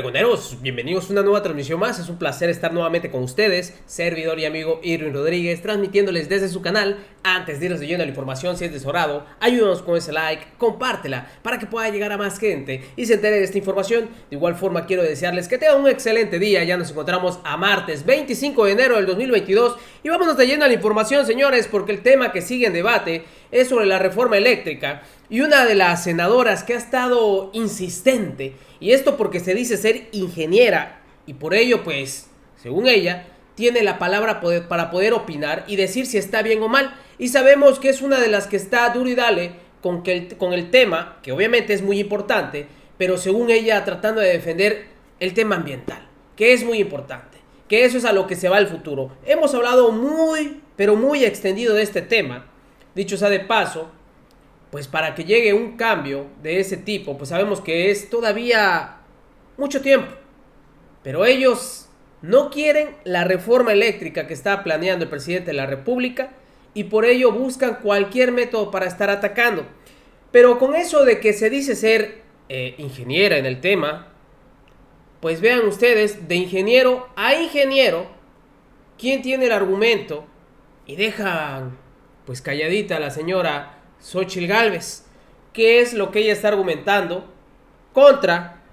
Laguneros, bienvenidos a una nueva transmisión más. Es un placer estar nuevamente con ustedes, servidor y amigo Irwin Rodríguez, transmitiéndoles desde su canal. Antes de irnos de lleno a la información, si es de su agrado, ayúdanos con ese like, compártela para que pueda llegar a más gente y se entere de esta información. De igual forma, quiero desearles que tengan un excelente día. Ya nos encontramos a martes 25 de enero del 2022 y vámonos de lleno a la información, señores, porque el tema que sigue en debate es sobre la reforma eléctrica y una de las senadoras que ha estado insistente. Y esto porque se dice ser ingeniera y por ello, pues, según ella, tiene la palabra para poder opinar y decir si está bien o mal. Y sabemos que es una de las que está duro y dale con el tema, que obviamente es muy importante, pero según ella tratando de defender el tema ambiental, que es muy importante, que eso es a lo que se va el futuro. Hemos hablado muy, pero muy extendido de este tema. Dicho sea de paso, pues para que llegue un cambio de ese tipo, pues sabemos que es todavía mucho tiempo. Pero ellos no quieren la reforma eléctrica que está planeando el presidente de la República y por ello buscan cualquier método para estar atacando. Pero con eso de que se dice ser ingeniera en el tema, pues vean ustedes, de ingeniero a ingeniero, ¿quién tiene el argumento? Y dejan pues calladita a la señora Xóchitl Gálvez. ¿Qué es lo que ella está argumentando contra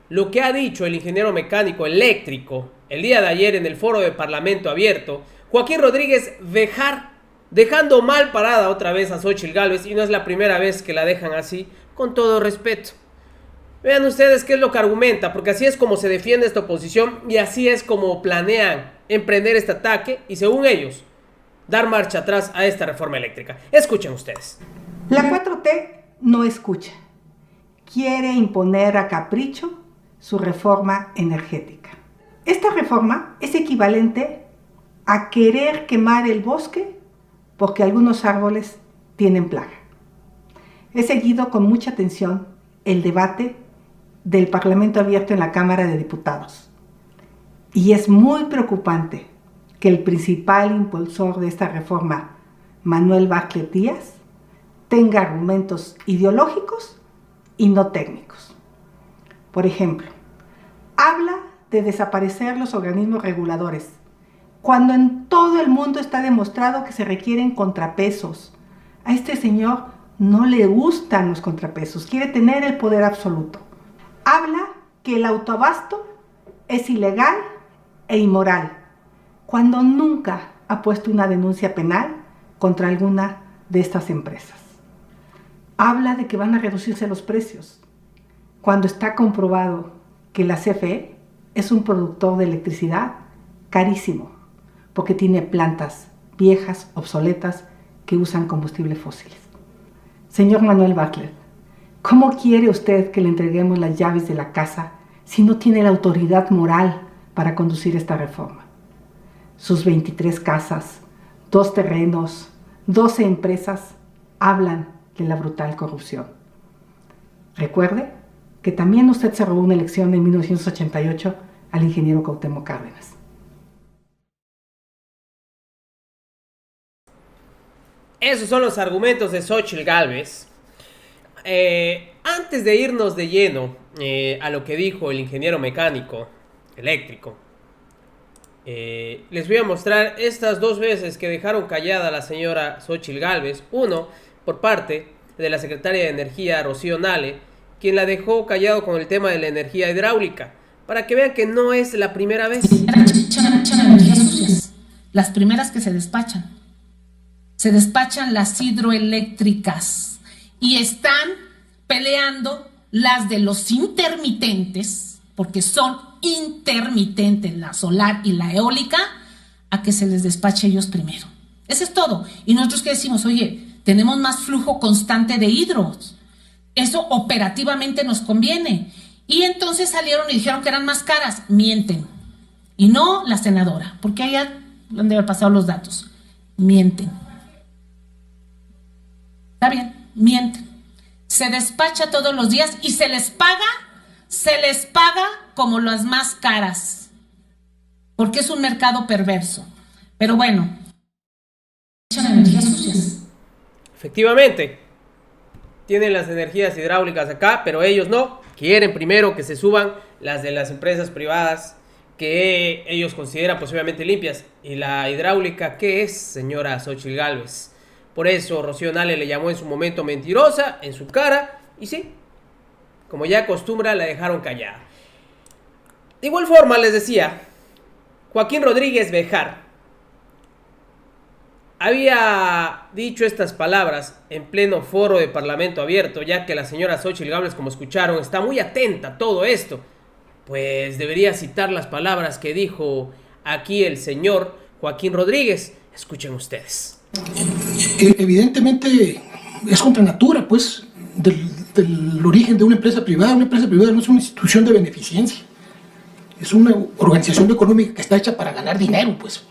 lo que ha dicho el ingeniero mecánico eléctrico el día de ayer en el foro de Parlamento Abierto, Joaquín Rodríguez Bejar, dejando mal parada otra vez a Xóchitl Gálvez? Y no es la primera vez que la dejan así, con todo respeto. Vean ustedes qué es lo que argumenta, porque así es como se defiende esta oposición y así es como planean emprender este ataque y, según ellos, dar marcha atrás a esta reforma eléctrica. Escuchen ustedes. La 4T no escucha. Quiere imponer a capricho su reforma energética. Esta reforma es equivalente a querer quemar el bosque porque algunos árboles tienen plaga. He seguido con mucha atención el debate del Parlamento Abierto en la Cámara de Diputados. Y es muy preocupante que el principal impulsor de esta reforma, Manuel Bartlett Díaz, tenga argumentos ideológicos y no técnicos. Por ejemplo, habla de desaparecer los organismos reguladores, cuando en todo el mundo está demostrado que se requieren contrapesos. A este señor no le gustan los contrapesos, quiere tener el poder absoluto. Habla que el autoabasto es ilegal e inmoral, cuando nunca ha puesto una denuncia penal contra alguna de estas empresas. Habla de que van a reducirse los precios, cuando está comprobado que la CFE es un productor de electricidad carísimo, porque tiene plantas viejas, obsoletas, que usan combustibles fósiles. Señor Manuel Bartlett, ¿cómo quiere usted que le entreguemos las llaves de la casa si no tiene la autoridad moral para conducir esta reforma? Sus 23 casas, 2 terrenos, 12 empresas hablan de la brutal corrupción. Recuerde que también usted se robó una elección en 1988 al ingeniero Cuauhtémoc Cárdenas. Esos son los argumentos de Xóchitl Gálvez. Antes de irnos de lleno a lo que dijo el ingeniero mecánico eléctrico, les voy a mostrar estas dos veces que dejaron callada a la señora Xóchitl Gálvez. Uno, por parte de la secretaria de Energía, Rocío Nale, quien la dejó callado con el tema de la energía hidráulica, para que vean que no es la primera vez. Las primeras que se despachan las hidroeléctricas y están peleando las de los intermitentes, porque son intermitentes, la solar y la eólica, a que se les despache ellos primero. Eso es todo. Y nosotros que decimos, oye, tenemos más flujo constante de hidros, eso operativamente nos conviene. Y entonces salieron y dijeron que eran más caras. Mienten. Y no la senadora, porque allá han de haber pasado los datos. Mienten. Está bien, mienten. Se despacha todos los días y se les paga como las más caras, porque es un mercado perverso. Pero bueno, echan energías sucias. Efectivamente, tienen las energías hidráulicas acá, pero ellos no. Quieren primero que se suban las de las empresas privadas que ellos consideran pues obviamente limpias. ¿Y la hidráulica qué es, señora Xóchitl Gálvez? Por eso Rocío Nale le llamó en su momento mentirosa en su cara. Y sí, como ya acostumbra, la dejaron callada. De igual forma, les decía, Joaquín Rodríguez Béjar había dicho estas palabras en pleno foro de Parlamento Abierto, ya que la señora Xóchitl Gálvez, como escucharon, está muy atenta a todo esto. Pues debería citar las palabras que dijo aquí el señor Joaquín Rodríguez. Escuchen ustedes. Evidentemente es contra natura, pues, del origen de una empresa privada. Una empresa privada no es una institución de beneficencia. Es una organización económica que está hecha para ganar dinero, pues.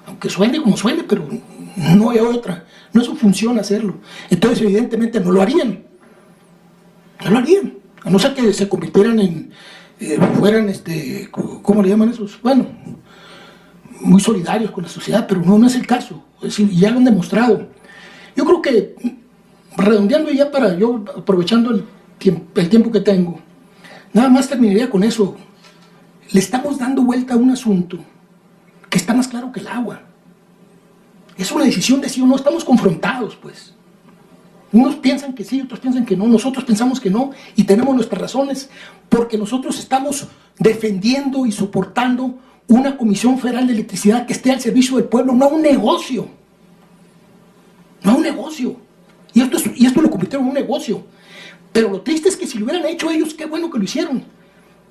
Aunque suene como suene, pero no hay otra. No es su función hacerlo. Entonces, evidentemente, no lo harían. No lo harían. A no ser que se convirtieran en... fueran, ¿cómo le llaman esos? Bueno, muy solidarios con la sociedad, pero no es el caso. Es decir, ya lo han demostrado. Yo creo que, redondeando ya para yo, aprovechando el tiempo que tengo, nada más terminaría con eso. Le estamos dando vuelta a un asunto que está más claro que el agua. Es una decisión de sí o no, estamos confrontados, pues. Unos piensan que sí, otros piensan que no, nosotros pensamos que no y tenemos nuestras razones porque nosotros estamos defendiendo y soportando una Comisión Federal de Electricidad que esté al servicio del pueblo, no un negocio. No un negocio. Y esto lo convirtieron en un negocio. Pero lo triste es que si lo hubieran hecho ellos, qué bueno que lo hicieron.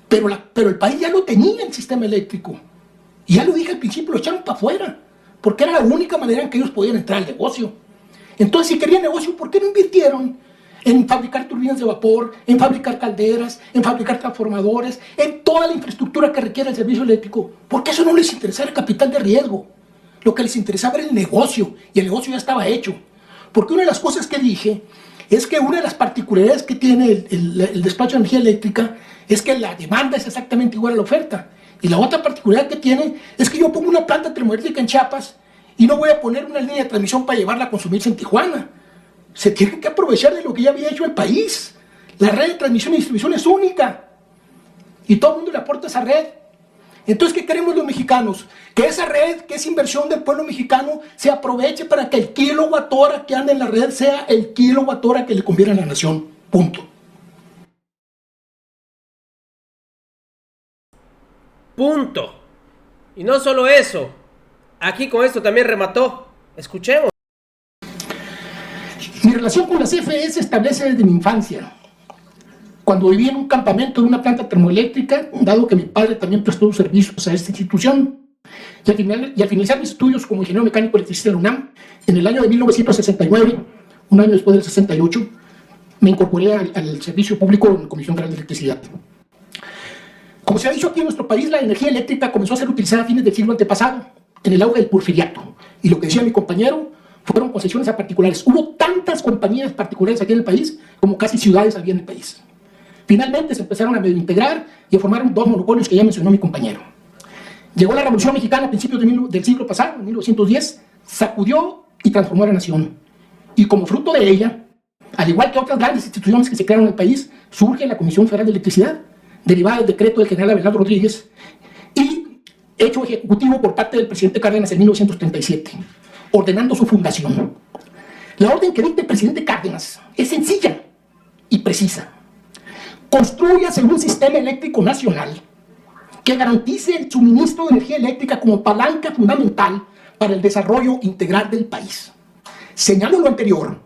Pero el país ya lo tenía el sistema eléctrico. Y ya lo dije al principio, lo echaron para afuera. Porque era la única manera en que ellos podían entrar al negocio. Entonces, si querían negocio, ¿por qué no invirtieron en fabricar turbinas de vapor, en fabricar calderas, en fabricar transformadores, en toda la infraestructura que requiere el servicio eléctrico? Porque eso no les interesaba el capital de riesgo. Lo que les interesaba era el negocio, y el negocio ya estaba hecho. Porque una de las cosas que dije es que una de las particularidades que tiene el despacho de energía eléctrica es que la demanda es exactamente igual a la oferta. Y la otra particularidad que tiene es que yo pongo una planta termoeléctrica en Chiapas y no voy a poner una línea de transmisión para llevarla a consumirse en Tijuana. Se tiene que aprovechar de lo que ya había hecho el país. La red de transmisión y distribución es única. Y todo el mundo le aporta esa red. Entonces, ¿qué queremos los mexicanos? Que esa red, que es inversión del pueblo mexicano, se aproveche para que el kilowatt hora que anda en la red sea el kilowatt hora que le conviene a la nación. Punto. Punto. Y no solo eso. Aquí con esto también remató. Escuchemos. Mi relación con la CFE se establece desde mi infancia. Cuando viví en un campamento de una planta termoeléctrica, dado que mi padre también prestó servicios a esta institución, y al finalizar mis estudios como ingeniero mecánico electricista en la UNAM, en el año de 1969, un año después del 68, me incorporé al servicio público en la Comisión Federal de Electricidad. Como se ha dicho aquí en nuestro país, la energía eléctrica comenzó a ser utilizada a fines del siglo antepasado, en el auge del porfiriato. Y lo que decía mi compañero, fueron concesiones a particulares. Hubo tantas compañías particulares aquí en el país como casi ciudades había en el país. Finalmente se empezaron a medio integrar y a formar dos monopolios que ya mencionó mi compañero. Llegó la Revolución Mexicana a principios del siglo pasado, en 1910, sacudió y transformó a la nación. Y como fruto de ella, al igual que otras grandes instituciones que se crearon en el país, surge la Comisión Federal de Electricidad, derivada del decreto del general Abelardo Rodríguez y hecho ejecutivo por parte del presidente Cárdenas en 1937, ordenando su fundación. La orden que dicta el presidente Cárdenas es sencilla y precisa. Constrúyase un sistema eléctrico nacional que garantice el suministro de energía eléctrica como palanca fundamental para el desarrollo integral del país. Señalo lo anterior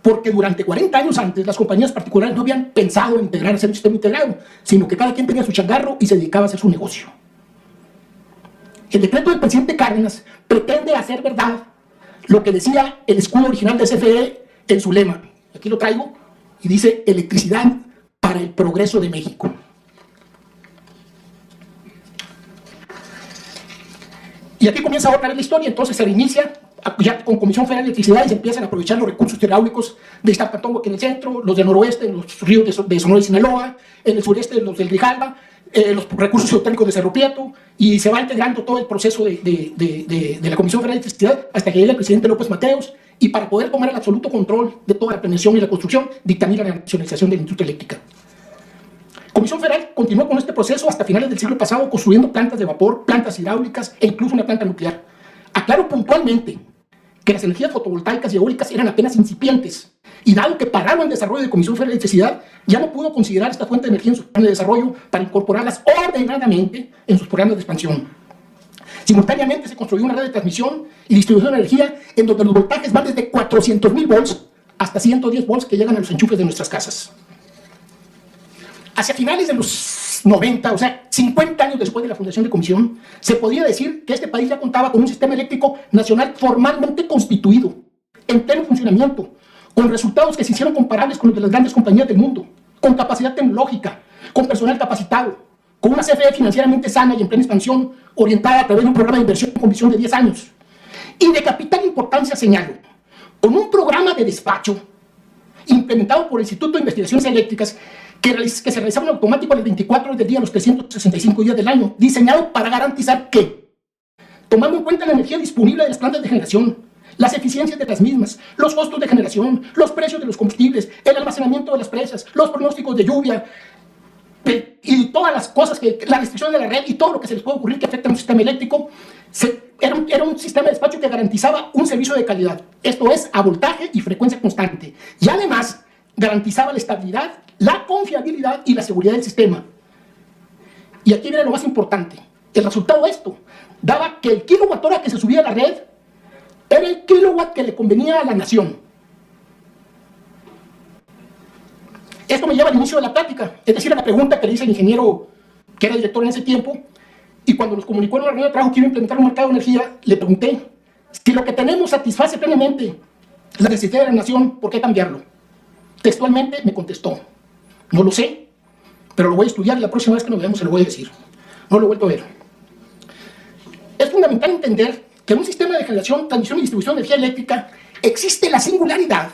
porque durante 40 años antes las compañías particulares no habían pensado en integrarse en un sistema integrado, sino que cada quien tenía su changarro y se dedicaba a hacer su negocio. El decreto del presidente Cárdenas pretende hacer verdad lo que decía el escudo original de CFE en su lema. Aquí lo traigo y dice: electricidad para el progreso de México. Y aquí comienza otra vez la historia. Entonces se reinicia ya con Comisión Federal de Electricidad y se empiezan a aprovechar los recursos hidráulicos de Iztapatongo aquí en el centro, los del noroeste, en los ríos de Sonora y Sinaloa, en el sureste los del Grijalba, los recursos geotérmicos de Cerro Prieto, y se va integrando todo el proceso de la Comisión Federal de Electricidad hasta que llega el presidente López Mateos, y para poder tomar el absoluto control de toda la planeación y la construcción, dictamina la nacionalización de la industria eléctrica. Comisión Federal continuó con este proceso hasta finales del siglo pasado, construyendo plantas de vapor, plantas hidráulicas e incluso una planta nuclear. Aclaro puntualmente que las energías fotovoltaicas y eólicas eran apenas incipientes, y dado que pararon el desarrollo de Comisión Federal de Electricidad, ya no pudo considerar esta fuente de energía en sus planes de desarrollo para incorporarlas ordenadamente en sus programas de expansión. Simultáneamente se construyó una red de transmisión y distribución de energía en donde los voltajes van desde 400.000 volts hasta 110 volts que llegan a los enchufes de nuestras casas. Hacia finales de los 90, o sea, 50 años después de la fundación de Comisión, se podría decir que este país ya contaba con un sistema eléctrico nacional formalmente constituido, en pleno funcionamiento, con resultados que se hicieron comparables con los de las grandes compañías del mundo, con capacidad tecnológica, con personal capacitado, con una CFE financieramente sana y en plena expansión, orientada a través de un programa de inversión con visión de 10 años. Y de capital importancia señalo, con un programa de despacho implementado por el Instituto de Investigaciones Eléctricas que se realizaba en automático a las 24 horas del día, los 365 días del año, diseñado para garantizar que, tomando en cuenta la energía disponible de las plantas de generación, las eficiencias de las mismas, los costos de generación, los precios de los combustibles, el almacenamiento de las presas, los pronósticos de lluvia y todas las cosas, la restricción de la red y todo lo que se les puede ocurrir que afecta a un sistema eléctrico, era un sistema de despacho que garantizaba un servicio de calidad, esto es, a voltaje y frecuencia constante, y además garantizaba la estabilidad, la confiabilidad y la seguridad del sistema. Y aquí viene lo más importante, el resultado de esto daba que el kilowatt hora que se subía a la red era el kilowatt que le convenía a la nación. Esto me lleva al inicio de la plática, es decir, a la pregunta que le hice al ingeniero que era director en ese tiempo, y cuando nos comunicó en una reunión de trabajo que iba a implementar un mercado de energía, le pregunté si lo que tenemos satisface plenamente la necesidad de la nación, ¿por qué cambiarlo? Textualmente me contestó, no lo sé, pero lo voy a estudiar y la próxima vez que nos veamos se lo voy a decir. No lo he vuelto a ver. Es fundamental entender que en un sistema de generación, transmisión y distribución de energía eléctrica existe la singularidad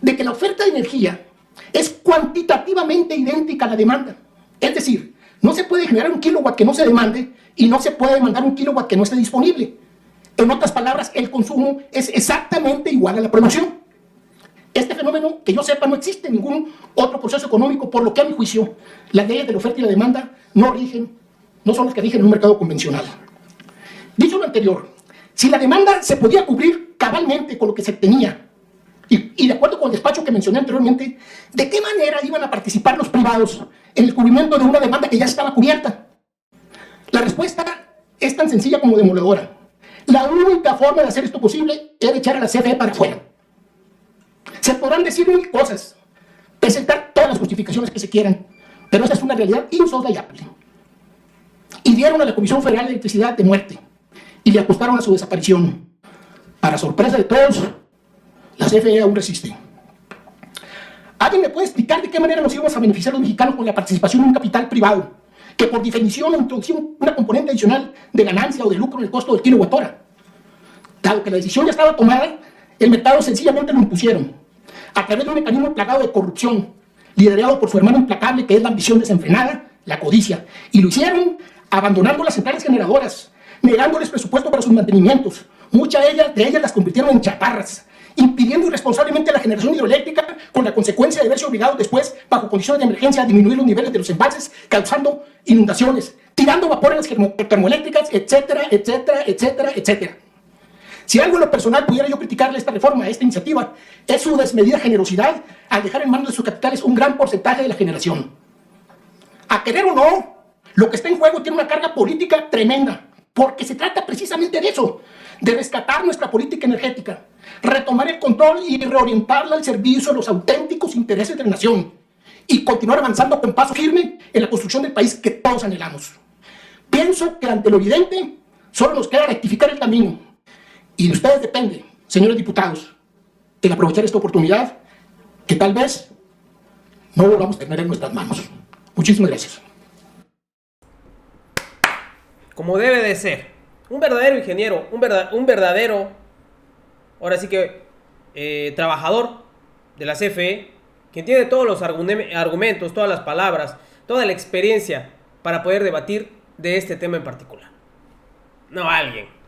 de que la oferta de energía es cuantitativamente idéntica a la demanda. Es decir, no se puede generar un kilowatt que no se demande y no se puede demandar un kilowatt que no esté disponible. En otras palabras, el consumo es exactamente igual a la producción. Este fenómeno, que yo sepa, no existe en ningún otro proceso económico, por lo que a mi juicio, las leyes de la oferta y la demanda no son las que rigen en un mercado convencional. Dicho lo anterior, si la demanda se podía cubrir cabalmente con lo que se tenía, y de acuerdo con el despacho que mencioné anteriormente, ¿de qué manera iban a participar los privados en el cubrimiento de una demanda que ya estaba cubierta? La respuesta es tan sencilla como demoledora. La única forma de hacer esto posible era echar a la CFE para afuera. Se podrán decir mil cosas, presentar todas las justificaciones que se quieran, pero esa es una realidad insoslayable. Y dieron a la Comisión Federal de Electricidad de muerte y le apostaron a su desaparición. Para sorpresa de todos, la CFE aún resiste. ¿Alguien me puede explicar de qué manera nos íbamos a beneficiar los mexicanos con la participación en un capital privado que por definición introducía una componente adicional de ganancia o de lucro en el costo del kilowatt hora? Dado que la decisión ya estaba tomada, el mercado sencillamente lo impusieron a través de un mecanismo plagado de corrupción, liderado por su hermano implacable, que es la ambición desenfrenada, la codicia. Y lo hicieron abandonando las centrales generadoras, negándoles presupuesto para sus mantenimientos. Muchas de ellas las convirtieron en chatarras, impidiendo irresponsablemente la generación hidroeléctrica, con la consecuencia de verse obligados después, bajo condiciones de emergencia, a disminuir los niveles de los embalses, causando inundaciones, tirando vapor en las termoeléctricas, etcétera, etcétera, etcétera, etcétera. Si algo en lo personal pudiera yo criticarle esta reforma, esta iniciativa, es su desmedida generosidad al dejar en manos de sus capitales un gran porcentaje de la generación. A querer o no, lo que está en juego tiene una carga política tremenda, porque se trata precisamente de eso, de rescatar nuestra política energética, retomar el control y reorientarla al servicio de los auténticos intereses de la nación y continuar avanzando con paso firme en la construcción del país que todos anhelamos. Pienso que ante lo evidente, solo nos queda rectificar el camino. Y de ustedes depende, señores diputados, el aprovechar esta oportunidad que tal vez no volvamos a tener en nuestras manos. Muchísimas gracias. Como debe de ser. Un verdadero ingeniero, un verdadero, ahora sí que, trabajador de la CFE, quien tiene todos los argumentos, todas las palabras, toda la experiencia para poder debatir de este tema en particular. No alguien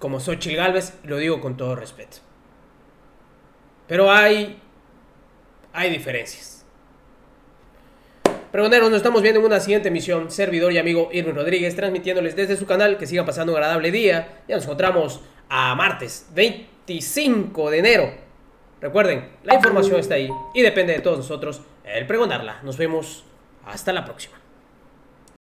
como Xóchitl Gálvez, lo digo con todo respeto. Pero hay hay diferencias. Pregoneros, nos estamos viendo en una siguiente emisión. Servidor y amigo Irwin Rodríguez, transmitiéndoles desde su canal. Que sigan pasando un agradable día. Ya nos encontramos a martes 25 de enero. Recuerden, la información está ahí y depende de todos nosotros el pregonarla. Nos vemos hasta la próxima.